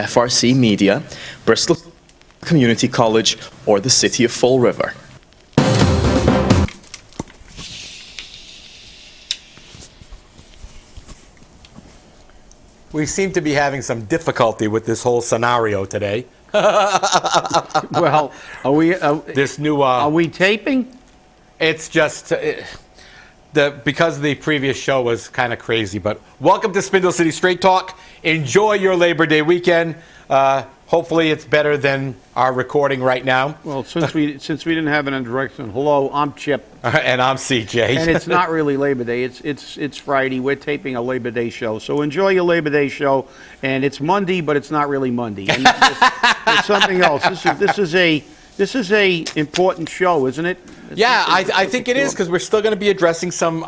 FRC Media, Bristol Community College, or the City of Fall River. We seem to be having some difficulty with this whole scenario today. Well, are we? This new. Are we taping? It's just because the previous show was kind of crazy. But welcome to Spindle City Straight Talk. Enjoy your Labor Day weekend. Hopefully, it's better than our recording right now. Well, since we didn't have an introduction, hello, I'm Chip, and I'm CJ. and it's not really Labor Day. It's Friday. We're taping a Labor Day show, so enjoy your Labor Day show. And it's Monday, but it's not really Monday. And it's something else. This is a important show, isn't it? I think it is, because we're still going to be addressing some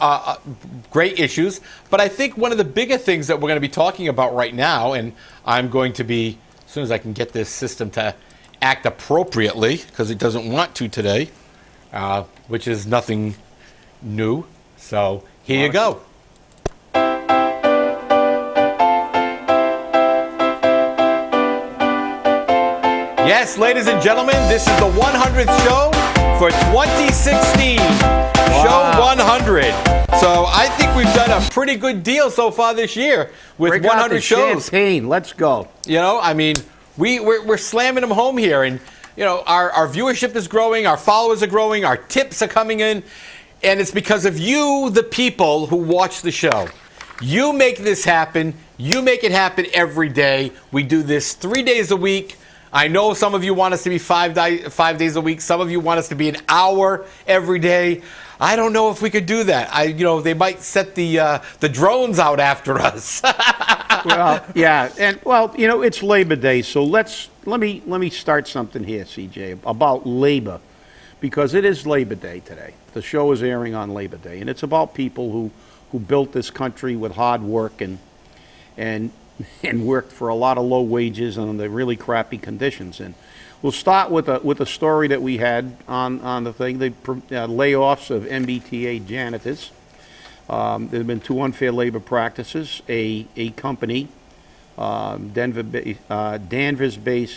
great issues. But I think one of the bigger things that we're going to be talking about right now, and I'm going to be, as soon as I can get this system to act appropriately, because it doesn't want to today, which is nothing new. So here you go. Yes, ladies and gentlemen, this is the 100th show for 2016. Wow. Show 100. So I think we've done a pretty good deal so far this year with Break 100 out the shows. Champagne. Let's go. You know, I mean, we're slamming them home here, and you know, our viewership is growing, our followers are growing, our tips are coming in, and it's because of you, the people who watch the show. You make this happen. You make it happen every day. We do this 3 days a week. I know some of you want us to be 5 days a week. Some of you want us to be an hour every day. I don't know if we could do that. They might set the drones out after us. Well, yeah, and it's Labor Day, so let me start something here, CJ, about labor, because it is Labor Day today. The show is airing on Labor Day, and it's about people who built this country with hard work and worked for a lot of low wages and under really crappy conditions. And we'll start with a story that we had on the thing, the layoffs of MBTA janitors. There have been 2 unfair labor practices. A company, Danvers-based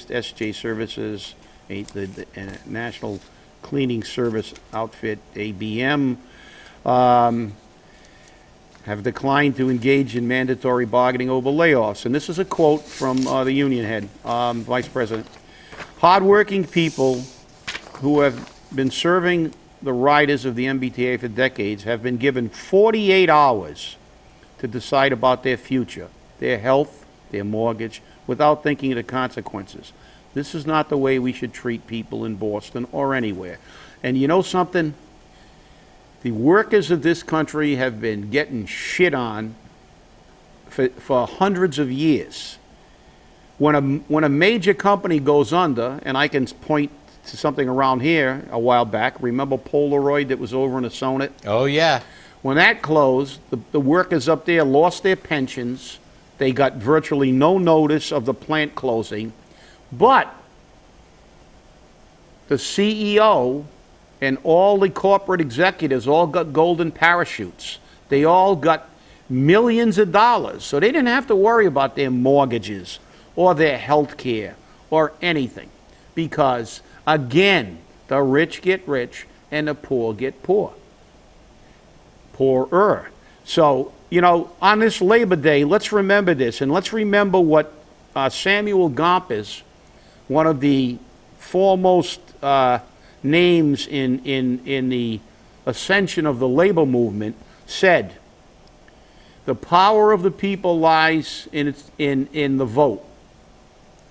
SJ Services, the National Cleaning Service outfit, ABM, have declined to engage in mandatory bargaining over layoffs. And this is a quote from the union head, Vice President. Hardworking people who have been serving the riders of the MBTA for decades have been given 48 hours to decide about their future, their health, their mortgage, without thinking of the consequences. This is not the way we should treat people in Boston or anywhere. And you know something? The workers of this country have been getting shit on for hundreds of years. When a major company goes under, and I can point to something around here a while back, remember Polaroid that was over in the Sonnet? Oh, yeah. When that closed, the workers up there lost their pensions. They got virtually no notice of the plant closing. But the CEO and all the corporate executives all got golden parachutes. They all got millions of dollars. So they didn't have to worry about their mortgages or their health care or anything. Because, again, the rich get rich and the poor get poor. Poorer. So, on this Labor Day, let's remember this. And let's remember what Samuel Gompers, one of the foremost names in the ascension of the labor movement, said. The power of the people lies in the vote.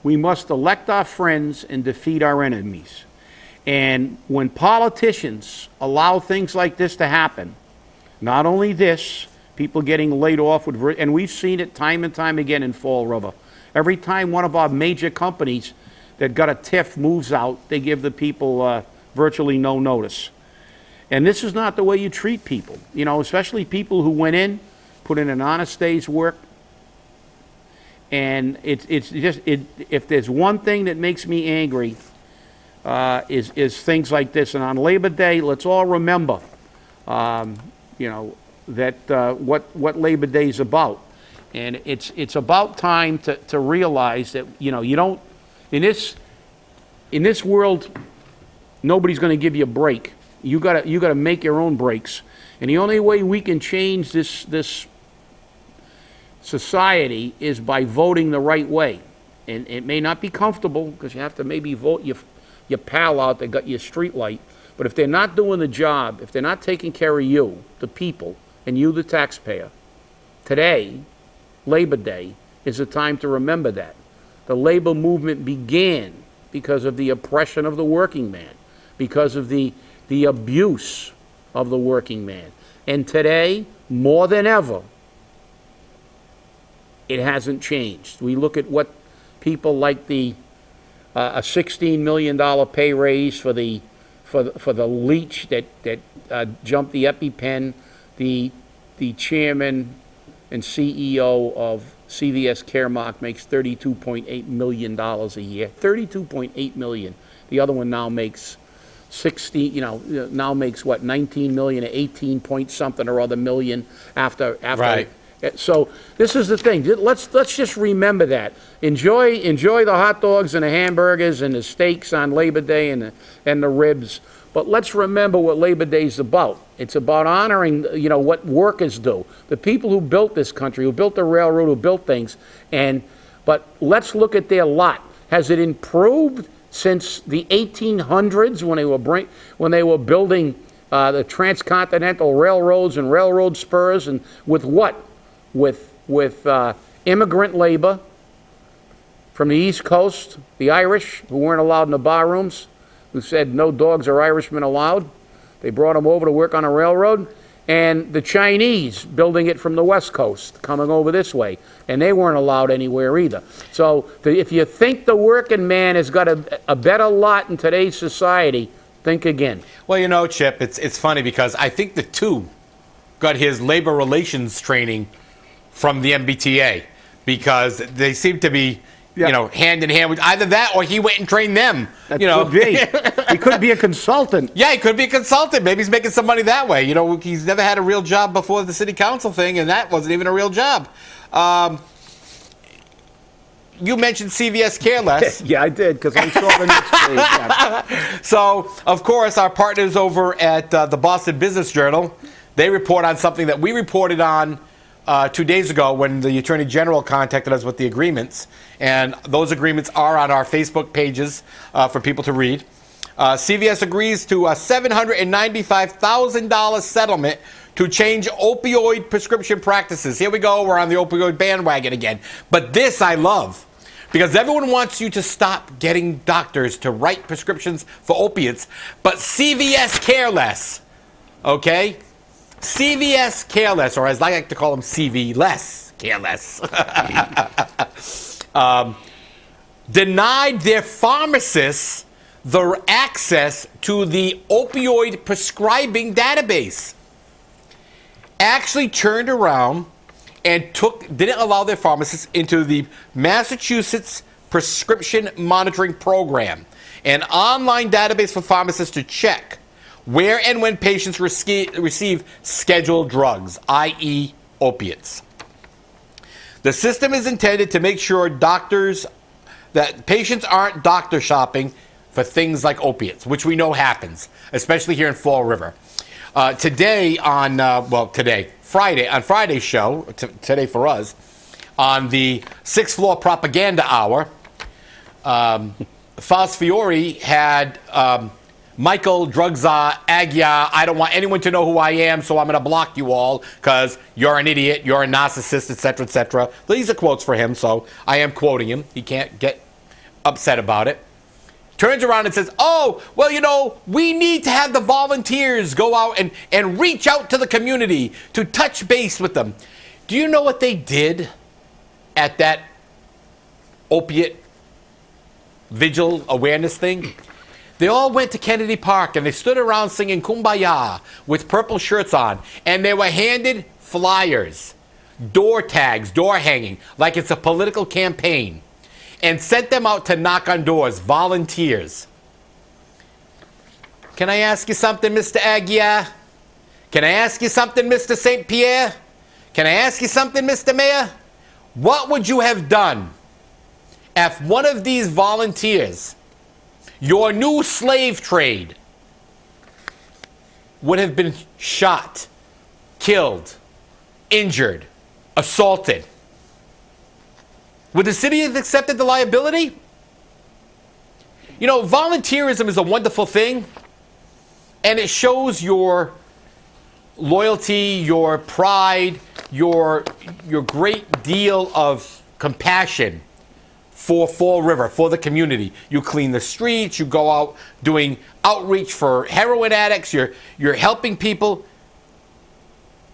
We must elect our friends and defeat our enemies. And when politicians allow things like this to happen, not only this, people getting laid off, and we've seen it time and time again in Fall River. Every time one of our major companies that got a TIF moves out, they give the people virtually no notice. And this is not the way you treat people, especially people who went in, put in an honest day's work. And if there's one thing that makes me angry, is things like this. And on Labor Day, let's all remember, that what Labor Day is about. And it's about time to realize that, you know, you don't, in this world, nobody's going to give you a break. You gotta make your own breaks. And the only way we can change this society is by voting the right way. And it may not be comfortable, because you have to maybe vote your pal out that got your street light. But if they're not doing the job, if they're not taking care of you, the people, and you, the taxpayer, today, Labor Day, is a time to remember that. The labor movement began because of the oppression of the working man, because of the abuse of the working man. And today, more than ever, it hasn't changed. We look at what people like a $16 million pay raise for the leech that jumped the EpiPen, the chairman and CEO of CVS Care Less makes $32.8 million a year. $32.8 million. The other one now makes now makes what, 19 million or 18 point something or other million after. Right. So this is the thing. Let's just remember that. Enjoy the hot dogs and the hamburgers and the steaks on Labor Day and the ribs. But let's remember what Labor Day is about. It's about honoring, you know, what workers do. The people who built this country, who built the railroad, who built things. But let's look at their lot. Has it improved since the 1800s when they were building the transcontinental railroads and railroad spurs, and with what? With immigrant labor from the East Coast, the Irish who weren't allowed in the bar rooms, who said no dogs or Irishmen allowed. They brought them over to work on a railroad. And the Chinese building it from the West Coast, coming over this way. And they weren't allowed anywhere either. So if you think the working man has got a better lot in today's society, think again. Well, you know, Chip, it's funny because I think the two got his labor relations training from the MBTA, because they seem to be, you know, hand in hand with either that or he went and trained them. That you know, could be. He could be a consultant. Yeah, he could be a consultant. Maybe he's making some money that way. You know, he's never had a real job before the city council thing, and that wasn't even a real job. You mentioned CVS Care Less. Yeah, I did, because I saw the next page. Yeah. So, of course, our partners over at the Boston Business Journal, they report on something that we reported on 2 days ago when the Attorney General contacted us with the agreements. And those agreements are on our Facebook pages for people to read. CVS agrees to a $795,000 settlement to change opioid prescription practices. Here we go. We're on the opioid bandwagon again. But this I love, because everyone wants you to stop getting doctors to write prescriptions for opiates. But CVS Care Less, okay? CVS Care Less, or as I like to call them, CV Less, Care Less, denied their pharmacists the access to the opioid prescribing database. Actually turned around and didn't allow their pharmacists into the Massachusetts Prescription Monitoring Program, an online database for pharmacists to check where and when patients receive scheduled drugs, i.e. opiates. The system is intended to make sure that patients aren't doctor shopping for things like opiates, which we know happens, especially here in Fall River. Today on Friday's show, today for us, on the 6th floor propaganda hour, Faust Fiore had Michael Drugza Agia, I don't want anyone to know who I am, so I'm going to block you all because you're an idiot, you're a narcissist, etc., etc. These are quotes for him, so I am quoting him. He can't get upset about it. Turns around and says, oh, well, you know, we need to have the volunteers go out and reach out to the community to touch base with them. Do you know what they did at that opiate vigil awareness thing? They all went to Kennedy Park and they stood around singing Kumbaya with purple shirts on, and they were handed flyers, door tags, door hanging, like it's a political campaign, and sent them out to knock on doors, volunteers. Can I ask you something, Mr. Aguiar? Can I ask you something, Mr. St. Pierre? Can I ask you something, Mr. Mayor? What would you have done if one of these volunteers, your new slave trade, would have been shot, killed, injured, assaulted? Would the city have accepted the liability? You know, volunteerism is a wonderful thing, and it shows your loyalty, your pride, your great deal of compassion for Fall River, for the community. You clean the streets, you go out doing outreach for heroin addicts, you're helping people.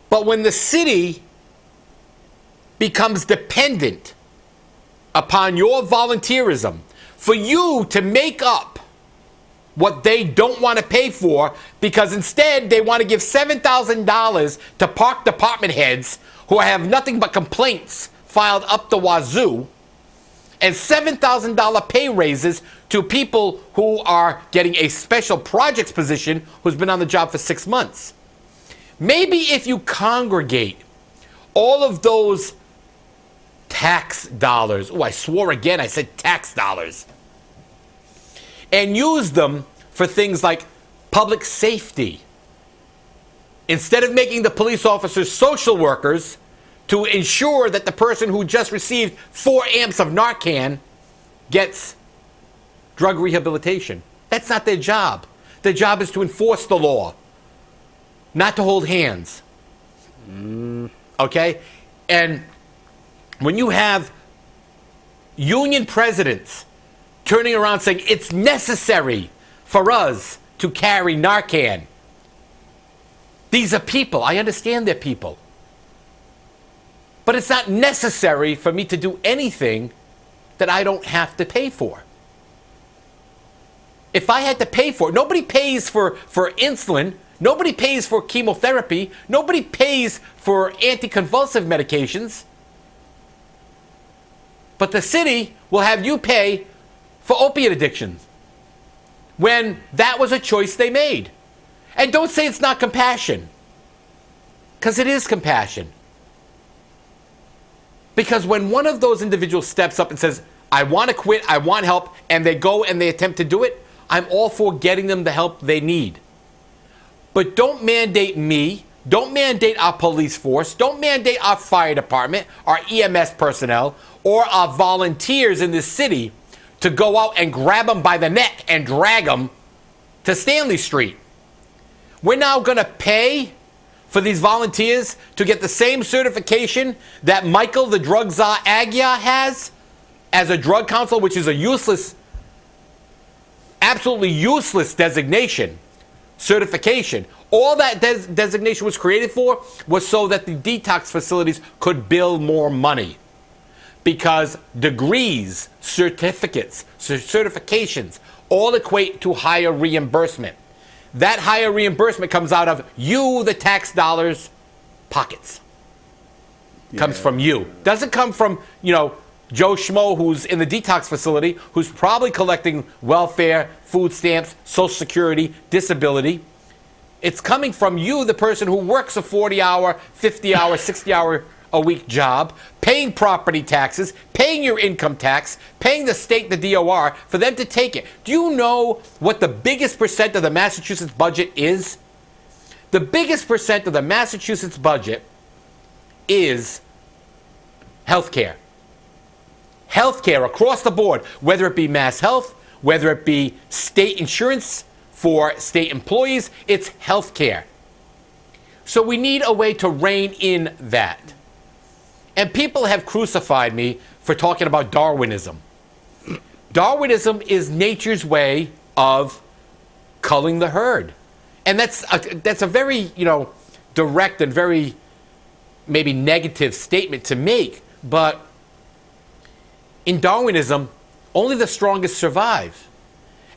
But when the city becomes dependent upon your volunteerism for you to make up what they don't want to pay for, because instead they want to give $7,000 to park department heads who have nothing but complaints filed up the wazoo, and $7,000 pay raises to people who are getting a special projects position who's been on the job for 6 months. Maybe if you congregate all of those tax dollars, I swore again, I said tax dollars, and use them for things like public safety, instead of making the police officers social workers to ensure that the person who just received 4 amps of Narcan gets drug rehabilitation. That's not their job. Their job is to enforce the law, not to hold hands. Okay? And when you have union presidents turning around saying it's necessary for us to carry Narcan, these are people. I understand they're people. But it's not necessary for me to do anything that I don't have to pay for. If I had to pay for it, nobody pays for insulin, nobody pays for chemotherapy, nobody pays for anticonvulsive medications. But the city will have you pay for opiate addictions when that was a choice they made. And don't say it's not compassion, because it is compassion. Because when one of those individuals steps up and says, I want to quit, I want help, and they go and they attempt to do it, I'm all for getting them the help they need. But don't mandate me, don't mandate our police force, don't mandate our fire department, our EMS personnel, or our volunteers in this city to go out and grab them by the neck and drag them to Stanley Street. We're now going to pay for these volunteers to get the same certification that Michael, the drug czar Agia, has as a drug counselor, which is a useless, absolutely useless designation, certification. All that designation was created for was so that the detox facilities could bill more money. Because degrees, certificates, certifications all equate to higher reimbursement. That higher reimbursement comes out of you, the tax dollars, pockets. Comes from you. Doesn't come from, Joe Schmo who's in the detox facility, who's probably collecting welfare, food stamps, Social Security, disability. It's coming from you, the person who works a 40-hour, 50-hour, 60-hour a week job, paying property taxes, paying your income tax, paying the state, the DOR, for them to take it. Do you know what the biggest percent of the Massachusetts budget is? The biggest percent of the Massachusetts budget is healthcare. Healthcare across the board, whether it be Mass Health, whether it be state insurance for state employees, it's healthcare. So we need a way to rein in that. And people have crucified me for talking about Darwinism. Darwinism is nature's way of culling the herd. And that's a very, direct and very maybe negative statement to make. But in Darwinism, only the strongest survive.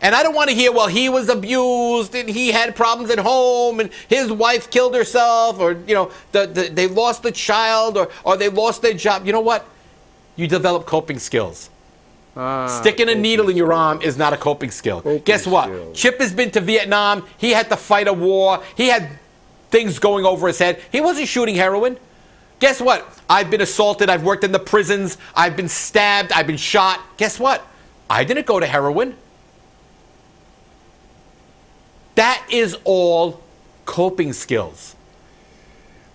And I don't want to hear, well, he was abused and he had problems at home and his wife killed herself, or, they lost the child, or they lost their job. You know what? You develop coping skills. Sticking a needle in your arm is not a coping skill. Guess what? Skills. Chip has been to Vietnam. He had to fight a war. He had things going over his head. He wasn't shooting heroin. Guess what? I've been assaulted. I've worked in the prisons. I've been stabbed. I've been shot. Guess what? I didn't go to heroin. That is all coping skills.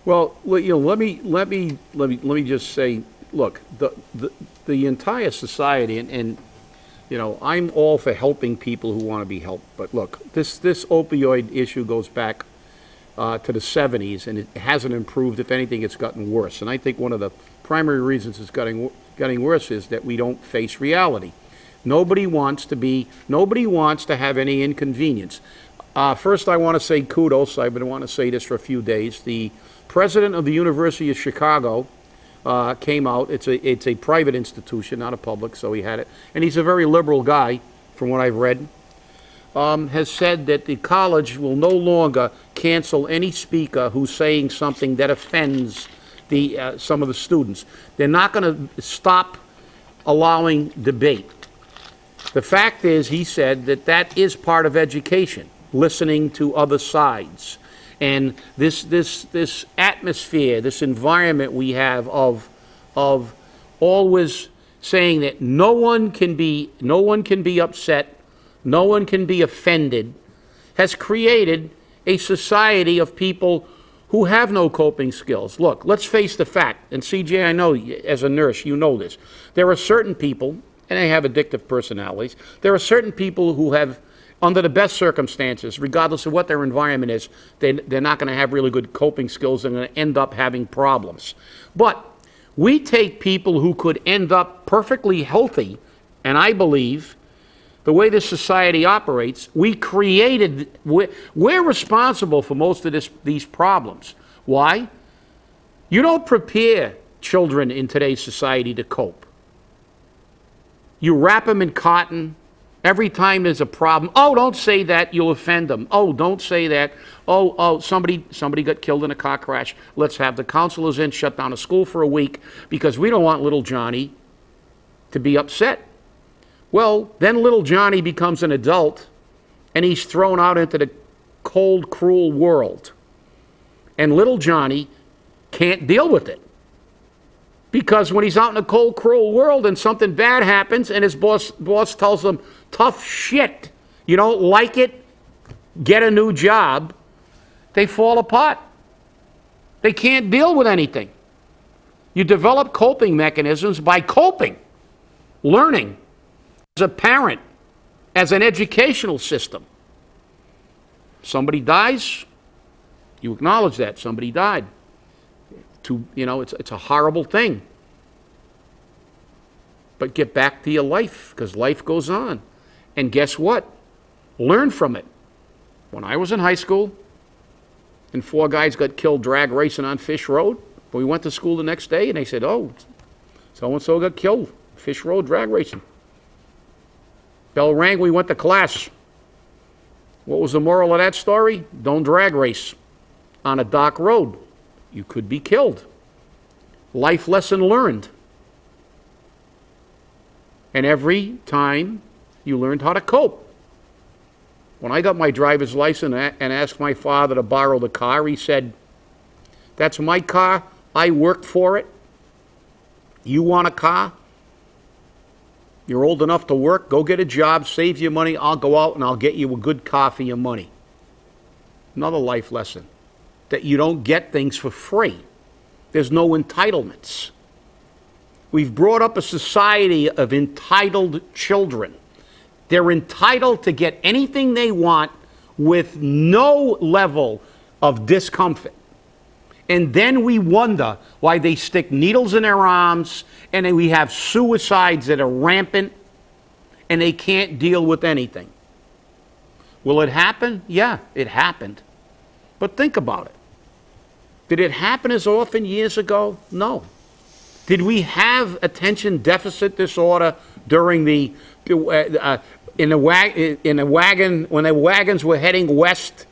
Well, let me just say, look, the entire society, and I'm all for helping people who want to be helped. But look, this opioid issue goes back to the 70s, and it hasn't improved. If anything, it's gotten worse. And I think one of the primary reasons it's getting worse is that we don't face reality. Nobody wants to have any inconvenience. First, I want to say kudos. I've been wanting to say this for a few days. The president of the University of Chicago came out. It's a private institution, not a public, so he had it. And he's a very liberal guy, from what I've read. Has said that the college will no longer cancel any speaker who's saying something that offends some of the students. They're not going to stop allowing debate. The fact is, he said that is part of education, listening to other sides. And this atmosphere, this environment we have of always saying that no one can be upset, no one can be offended, has created a society of people who have no coping skills. Look, let's face the fact, and CJ, I know as a nurse, you know this. There are certain people, and they have addictive personalities, there are certain people who have, under the best circumstances, regardless of what their environment is, they're not going to have really good coping skills and going to end up having problems. But we take people who could end up perfectly healthy, and I believe the way this society operates, we're responsible for most of these problems. Why? You don't prepare children in today's society to cope. You wrap them in cotton. Every time there's a problem, oh, don't say that, you'll offend them. Oh, don't say that. Oh, somebody got killed in a car crash. Let's have the counselors in, shut down a school for a week because we don't want little Johnny to be upset. Well, then little Johnny becomes an adult and he's thrown out into the cold, cruel world. And little Johnny can't deal with it. Because when he's out in the cold, cruel world and something bad happens and his boss tells him, tough shit, you don't like it, get a new job, they fall apart. They can't deal with anything. You develop coping mechanisms by coping, learning, as a parent, as an educational system. Somebody dies, you acknowledge that somebody died. It's a horrible thing. But get back to your life, because life goes on. And guess what? Learn from it. When I was in high school, and 4 guys got killed drag racing on Fish Road, we went to school the next day, and they said, oh, so-and-so got killed, Fish Road drag racing. Bell rang, we went to class. What was the moral of that story? Don't drag race on a dark road. You could be killed. Life lesson learned. And every time you learned how to cope. When I got my driver's license and asked my father to borrow the car, he said, that's my car, I worked for it. You want a car? You're old enough to work, go get a job, save your money, I'll go out and I'll get you a good car for your money. Another life lesson, that you don't get things for free. There's no entitlements. We've brought up a society of entitled children. They're entitled to get anything they want with no level of discomfort. And then we wonder why they stick needles in their arms, and then we have suicides that are rampant, and they can't deal with anything. Will it happen? Yeah, it happened. But think about it. Did it happen as often years ago? No. Did we have attention deficit disorder during when the wagons were heading west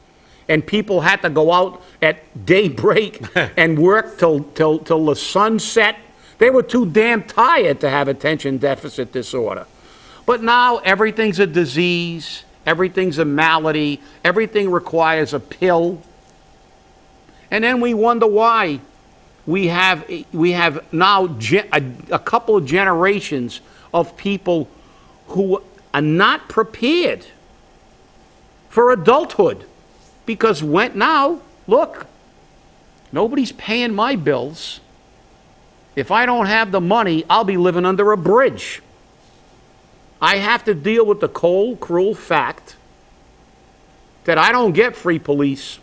and people had to go out at daybreak and work till the sun set? They were too damn tired to have attention deficit disorder. But now everything's a disease, everything's a malady, everything requires a pill. And then we wonder why we have now a couple of generations of people who are not prepared for adulthood. Because now, look, nobody's paying my bills. If I don't have the money, I'll be living under a bridge. I have to deal with the cold, cruel fact that I don't get free police.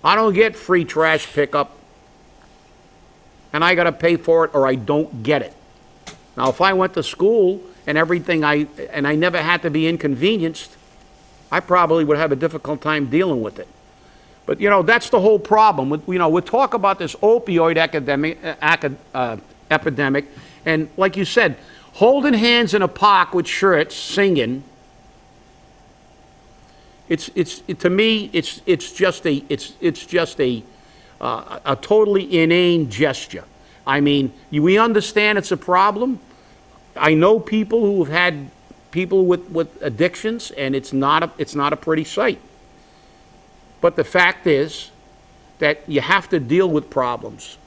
I don't get free trash pickup. And I got to pay for it or I don't get it. Now, if I went to school and everything I never had to be inconvenienced, I probably would have a difficult time dealing with it. But, that's the whole problem. We talk about this opioid epidemic, and like you said, holding hands in a park with shirts, singing. To me, it's just a totally inane gesture. I mean, we understand it's a problem. I know people who have had people with addictions, and it's not a pretty sight. But the fact is that you have to deal with problems,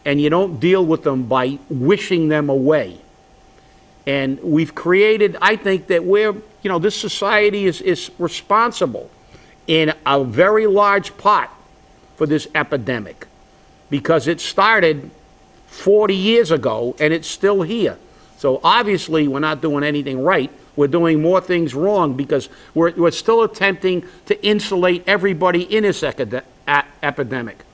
and you don't deal with them by wishing them away. And we've created, I think that this society is responsible in a very large part for this epidemic, because it started 40 years ago and it's still here. So obviously we're not doing anything right. We're doing more things wrong because we're still attempting to insulate everybody in this epidemic.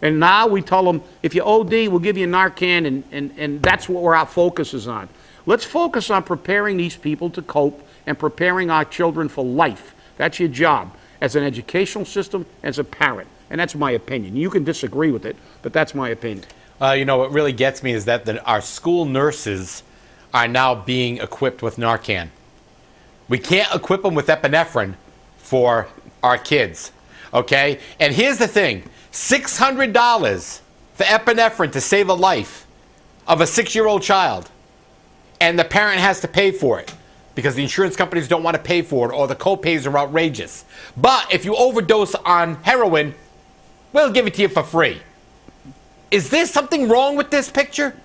And now we tell them, if you OD, we'll give you Narcan, and that's what our focus is on. Let's focus on preparing these people to cope and preparing our children for life. That's your job as an educational system, as a parent. And that's my opinion. You can disagree with it, but that's my opinion. What really gets me is that our school nurses are now being equipped with Narcan. We can't equip them with epinephrine for our kids, okay? And here's the thing, $600 for epinephrine to save a life of a 6-year-old child, and the parent has to pay for it because the insurance companies don't want to pay for it, or the co-pays are outrageous. But if you overdose on heroin, we'll give it to you for free. Is there something wrong with this picture?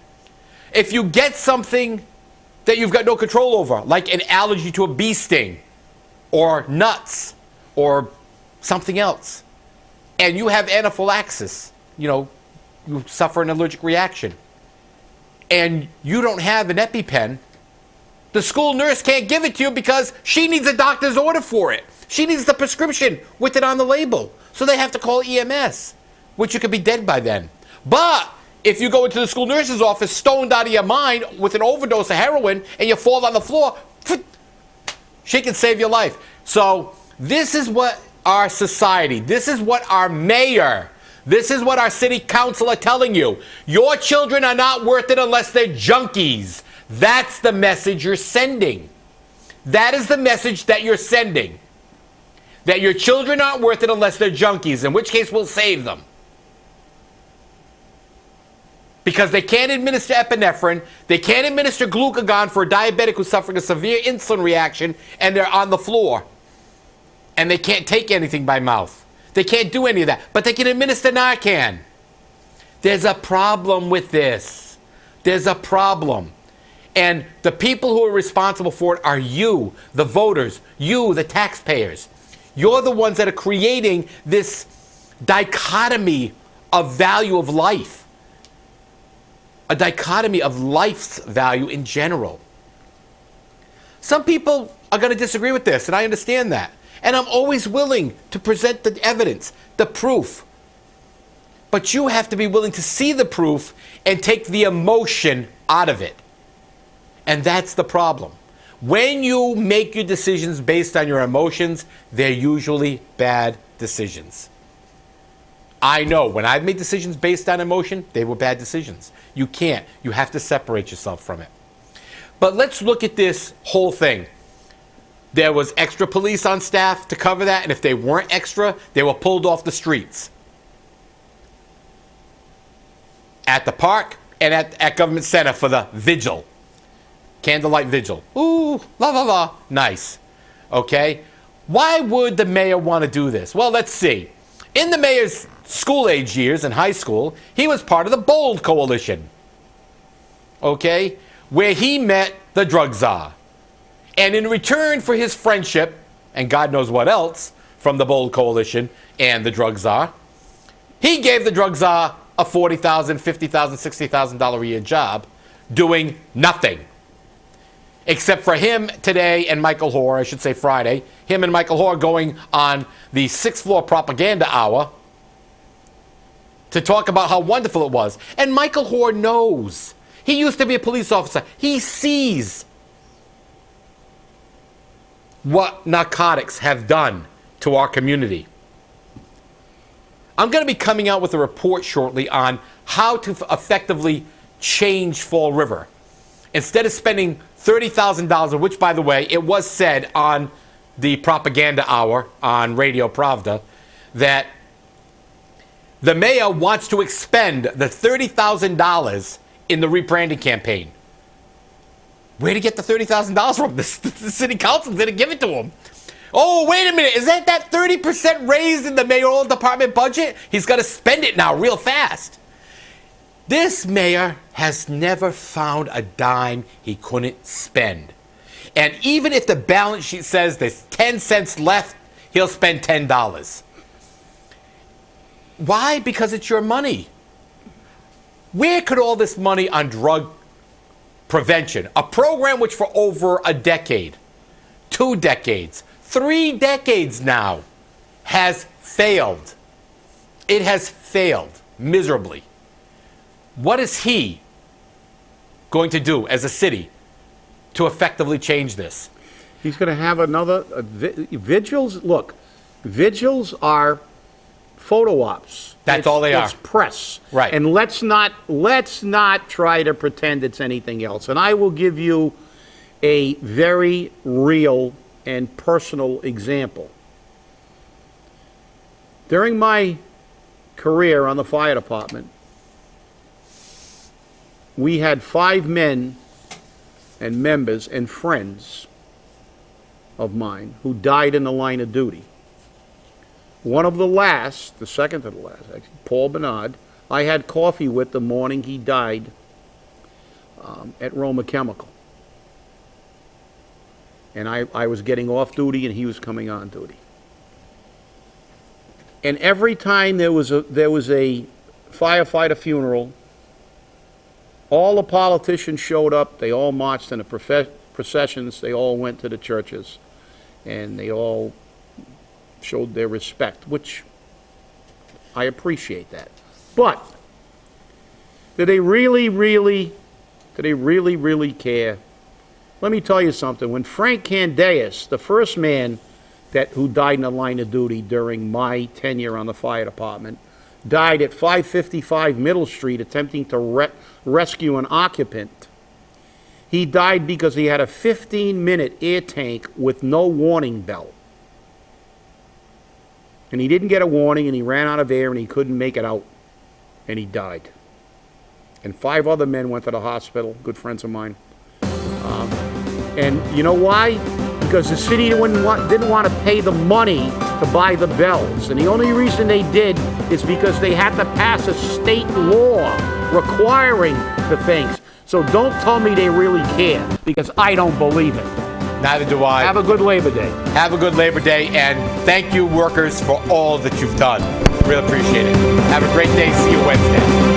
If you get something that you've got no control over, like an allergy to a bee sting, or nuts, or something else, and you have anaphylaxis, you suffer an allergic reaction, and you don't have an EpiPen, the school nurse can't give it to you because she needs a doctor's order for it. She needs the prescription with it on the label. So they have to call EMS, which you could be dead by then. But if you go into the school nurse's office stoned out of your mind with an overdose of heroin and you fall on the floor, she can save your life. So this is what our society, this is what our mayor, this is what our city council are telling you. Your children are not worth it unless they're junkies. That's the message you're sending. That is the message that you're sending. That your children aren't worth it unless they're junkies, in which case we'll save them. Because they can't administer epinephrine, they can't administer glucagon for a diabetic who's suffering a severe insulin reaction and they're on the floor. And they can't take anything by mouth. They can't do any of that. But they can administer Narcan. There's a problem with this. There's a problem. And the people who are responsible for it are you, the voters, you, the taxpayers. You're the ones that are creating this dichotomy of value of life. A dichotomy of life's value in general. Some people are going to disagree with this, and I understand that. And I'm always willing to present the evidence, the proof. But you have to be willing to see the proof and take the emotion out of it. And that's the problem. When you make your decisions based on your emotions, they're usually bad decisions. I know when I've made decisions based on emotion, they were bad decisions. You can't. You have to separate yourself from it. But let's look at this whole thing. There was extra police on staff to cover that, and if they weren't extra, they were pulled off the streets. At the park and at Government Center for the vigil. Candlelight vigil. Ooh, la la la. Nice. Okay? Why would the mayor want to do this? Well, let's see. In the mayor's school-age years in high school, he was part of the BOLD coalition, okay, where he met the drug czar. And in return for his friendship, and God knows what else, from the BOLD coalition and the drug czar, he gave the drug czar a $40,000, $50,000, $60,000 a year job doing nothing. Except for him today and Michael Hoare, I should say Friday, him and Michael Hoare going on the 6th floor propaganda hour to talk about how wonderful it was. And Michael Hoare knows. He used to be a police officer. He sees what narcotics have done to our community. I'm going to be coming out with a report shortly on how to effectively change Fall River. Instead of spending $30,000, which, by the way, it was said on the propaganda hour on Radio Pravda, that the mayor wants to expend the $30,000 in the rebranding campaign. Where to get the $30,000 from? The city council didn't give it to him. Oh, wait a minute. Is that 30% raise in the mayoral department budget? He's got to spend it now real fast. This mayor has never found a dime he couldn't spend. And even if the balance sheet says there's 10 cents left, he'll spend $10. Why? Because it's your money. Where could all this money on drug prevention, a program which for over a decade, 2 decades, 3 decades now, has failed. It has failed miserably. What is he going to do as a city to effectively change this? He's going to have another vigils. Look, vigils are photo ops. That's all they are. It's press. Right. And let's not try to pretend it's anything else. And I will give you a very real and personal example. During my career on the fire department, we had 5 men and members and friends of mine who died in the line of duty. One of the last, the second to the last, actually, Paul Bernard, I had coffee with the morning he died at Roma Chemical. And I was getting off duty and he was coming on duty. And every time there was a firefighter funeral, all the politicians showed up, they all marched in the processions, they all went to the churches, and they all showed their respect, which I appreciate that. But do they really care? Let me tell you something. When Frank Candeas, the first man who died in the line of duty during my tenure on the fire department, died at 555 Middle Street attempting to rescue an occupant. He died because he had a 15-minute air tank with no warning bell. And he didn't get a warning, and he ran out of air, and he couldn't make it out, and he died. And 5 other men went to the hospital, good friends of mine. And you know why? Because the city didn't want to pay the money to buy the bells. And the only reason they did is because they had to pass a state law requiring the things. So don't tell me they really care, because I don't believe it. Neither do I. Have a good Labor Day. Have a good Labor Day, and thank you, workers, for all that you've done. Really appreciate it. Have a great day. See you Wednesday.